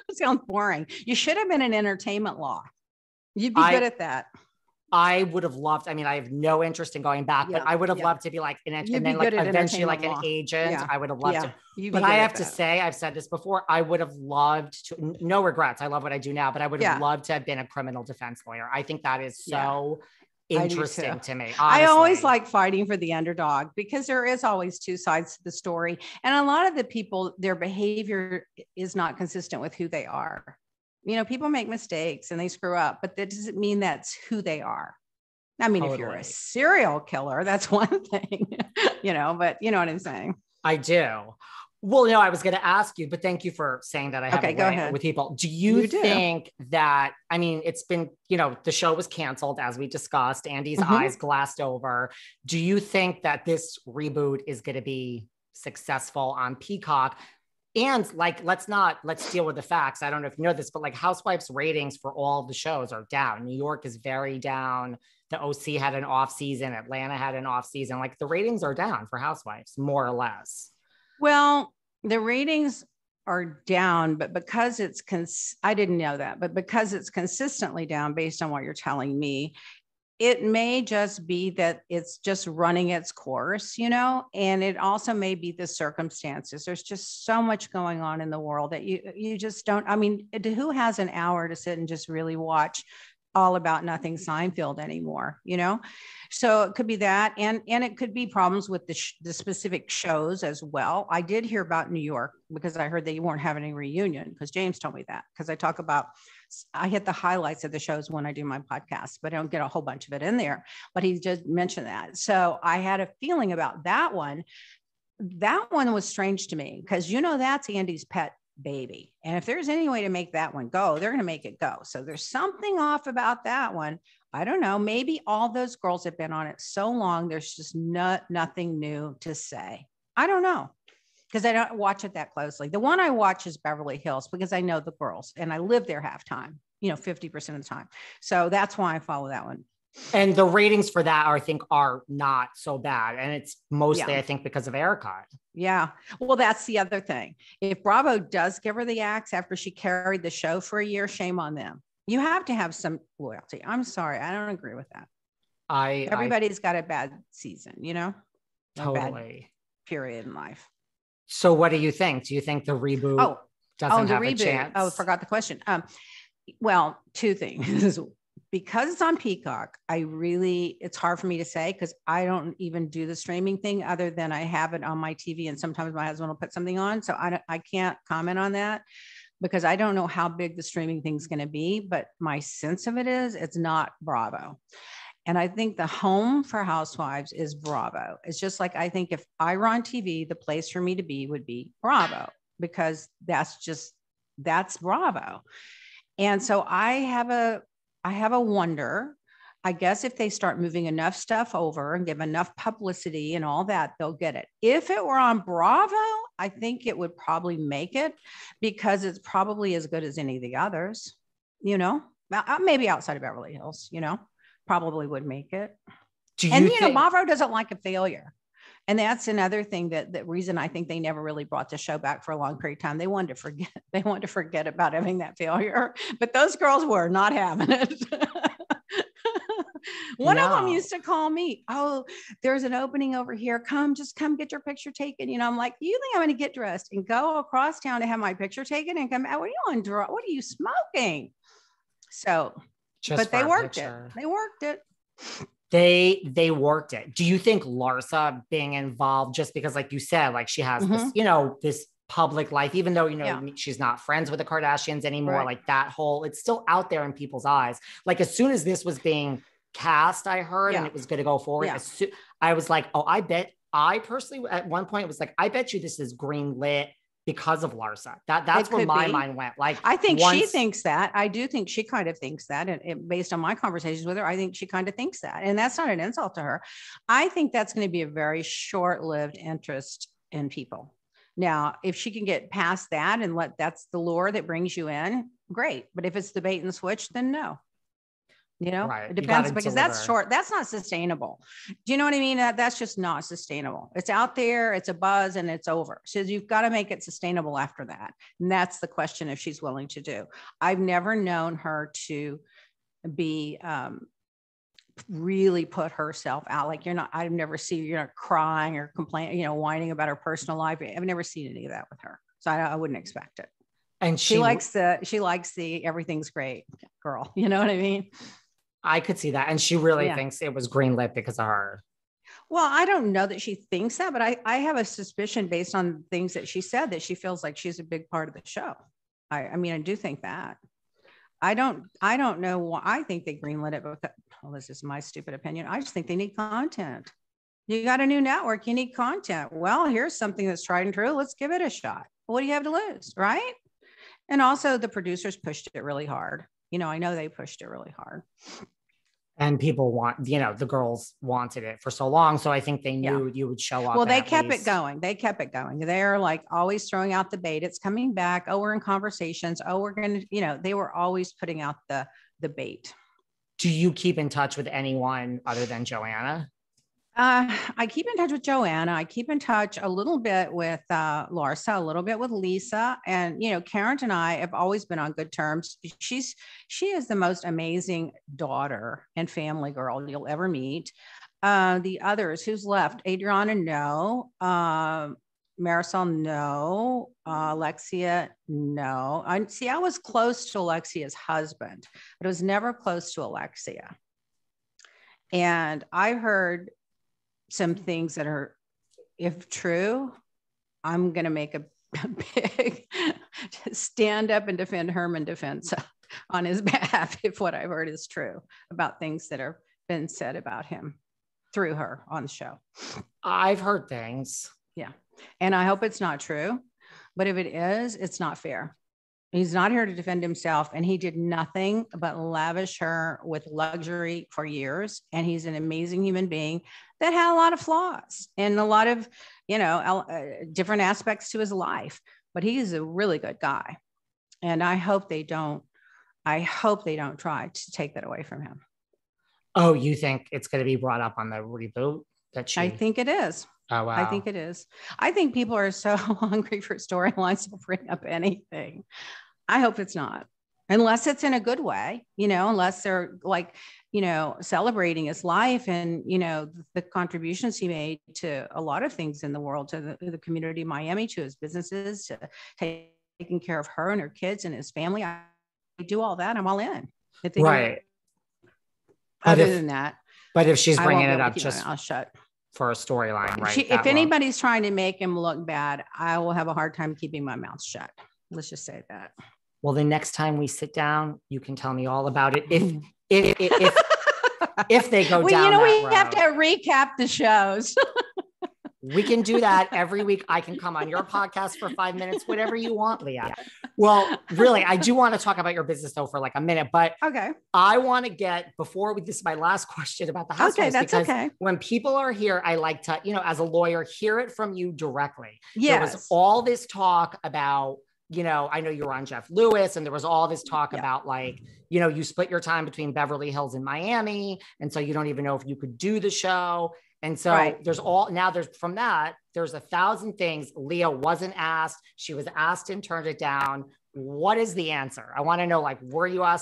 It sounds boring. You should have been in entertainment law. You'd be good at that. I would have loved, I mean, I have no interest in going back, but I would have loved to be like, and then like eventually like an agent. Yeah. I would have loved to. But I have to say, I've said this before, I would have loved to, no regrets. I love what I do now, but I would have loved to have been a criminal defense lawyer. I think that is so interesting to me. Honestly. I always like fighting for the underdog because there is always two sides to the story. And a lot of the people, their behavior is not consistent with who they are. You know, people make mistakes and they screw up, but that doesn't mean that's who they are. I mean, if you're a serial killer, that's one thing, you know, but you know what I'm saying? I do. Well, no, I was going to ask you, but thank you for saying that. I have go ahead. With people. Do you think that, I mean, it's been, you know, the show was canceled as we discussed, Andy's eyes glassed over. Do you think that this reboot is going to be successful on Peacock? And like, let's deal with the facts. I don't know if you know this, but like Housewives ratings for all the shows are down. New York is very down. The OC had an off season. Atlanta had an off season. Like the ratings are down for Housewives, more or less. Well, the ratings are down, but because it's, I didn't know that, but because it's consistently down based on what you're telling me, it may just be that it's just running its course, you know, and it also may be the circumstances. There's just so much going on in the world that you just don't, I mean, who has an hour to sit and just really watch All About Nothing Seinfeld anymore, you know? So it could be that. And it could be problems with the specific shows as well. I did hear about New York because I heard that you weren't having a reunion because James told me that, because I hit the highlights of the shows when I do my podcast, but I don't get a whole bunch of it in there, but he just mentioned that. So I had a feeling about that one. That one was strange to me because, you know, that's Andy's pet baby. And if there's any way to make that one go, they're going to make it go. So there's something off about that one. I don't know. Maybe all those girls have been on it so long, there's just nothing new to say. I don't know, because I don't watch it that closely. The one I watch is Beverly Hills because I know the girls and I live there half time, you know, 50% of the time. So that's why I follow that one. And the ratings for that, I think, are not so bad. And it's mostly, I think, because of Erika. Yeah. Well, that's the other thing. If Bravo does give her the axe after she carried the show for a year, shame on them. You have to have some loyalty. I'm sorry. I don't agree with that. Everybody's got a bad season, you know? Totally. Period in life. So what do you think? Do you think the reboot doesn't have a chance? Oh, I forgot the question. Well, two things. Because it's on Peacock, it's hard for me to say because I don't even do the streaming thing other than I have it on my TV and sometimes my husband will put something on. So I can't comment on that because I don't know how big the streaming thing is going to be, but my sense of it is it's not Bravo. And I think the home for Housewives is Bravo. It's just like, I think if I were on TV, the place for me to be would be Bravo because that's Bravo. And so I have a wonder, I guess if they start moving enough stuff over and give enough publicity and all that, they'll get it. If it were on Bravo, I think it would probably make it because it's probably as good as any of the others, you know, maybe outside of Beverly Hills, you know, probably would make it. You know, Bravo doesn't like a failure. And that's another thing the reason I think they never really brought the show back for a long period of time. They wanted to forget about having that failure, but those girls were not having it. One of them used to call me, oh, there's an opening over here. Just come get your picture taken. You know, I'm like, you think I'm going to get dressed and go across town to have my picture taken and come out? What are you on drugs? What are you smoking? So, but they worked it. They worked it. They worked it. Do you think Larsa being involved just because, like you said, like she has this, you know, this public life, even though, you know, she's not friends with the Kardashians anymore, like that whole, it's still out there in people's eyes. Like as soon as this was being cast, I heard, and it was going to go forward. I was like, oh, I personally, at one point was like, I bet you this is green lit because of Larsa. That's where my mind went. Like, I think she thinks that. I do think she kind of thinks that. And based on my conversations with her, I think she kind of thinks that. And that's not an insult to her. I think that's going to be a very short-lived interest in people. Now, if she can get past that and that's the lure that brings you in, great. But if it's the bait and switch, then no. You know, Right. it depends because that's short. That's not sustainable. Do you know what I mean? That's just not sustainable. It's out there, it's a buzz, and it's over. So you've got to make it sustainable after that. And that's the question if she's willing to do. I've never known her to be really put herself out. Like I've never seen you're not crying or complaining, whining about her personal life. I've never seen any of that with her. So I wouldn't expect it. And she likes the everything's great girl. You know what I mean? I could see that. And she really thinks it was greenlit because of her. Well, I don't know that she thinks that, but I have a suspicion based on things that she said that she feels like she's a big part of the show. I mean, I do think that. I don't know why. I think they greenlit it because, well, this is my stupid opinion. I just think they need content. You got a new network, you need content. Well, here's something that's tried and true. Let's give it a shot. What do you have to lose, right? And also the producers pushed it really hard. I know they pushed it really hard. And people the girls wanted it for so long. So I think they knew you would show up. Well, they kept it going. They're like always throwing out the bait. It's coming back. Oh, we're in conversations. Oh, we're going to, they were always putting out the bait. Do you keep in touch with anyone other than Joanna? I keep in touch with Joanna. I keep in touch a little bit with Larsa, a little bit with Lisa, and Karen and I have always been on good terms. She is the most amazing daughter and family girl you'll ever meet. The others, who's left? Adriana, no. Marysol, no. Alexia, no. I was close to Alexia's husband, but I was never close to Alexia. And I heard some things that are, if true, I'm going to make a big stand up and defend Herman defense on his behalf if what I've heard is true about things that have been said about him through her on the show. I've heard things. Yeah. And I hope it's not true, but if it is, it's not fair. He's not here to defend himself, and he did nothing but lavish her with luxury for years. And he's an amazing human being that had a lot of flaws and a lot of, different aspects to his life. But he is a really good guy, and I hope they don't try to take that away from him. Oh, you think it's going to be brought up on the reboot? I think it is. Oh, wow. I think it is. I think people are so hungry for storylines to bring up anything. I hope it's not, unless it's in a good way, unless they're like, celebrating his life and, the contributions he made to a lot of things in the world, to the community of Miami, to his businesses, to taking care of her and her kids and his family. I do all that. I'm all in. Right. Other than that. But if she's bringing it up just I'll shut. For a storyline, right? If anybody's trying to make him look bad, I will have a hard time keeping my mouth shut. Let's just say that. Well, the next time we sit down, you can tell me all about it. If they go down we road. Have to recap the shows. We can do that every week. I can come on your podcast for 5 minutes, whatever you want, Lea. Well, really, I do want to talk about your business though for like a minute, but okay. I want to get this is my last question about the Housewives. Okay, that's okay. When people are here, I like to, as a lawyer, hear it from you directly. Yes. There was all this talk about, I know you were on Jeff Lewis, and there was all this talk about like, you split your time between Beverly Hills and Miami. And so you don't even know if you could do the show. And so there's 1,000 things. Lea wasn't asked. She was asked and turned it down. What is the answer? I want to know, like, were you asked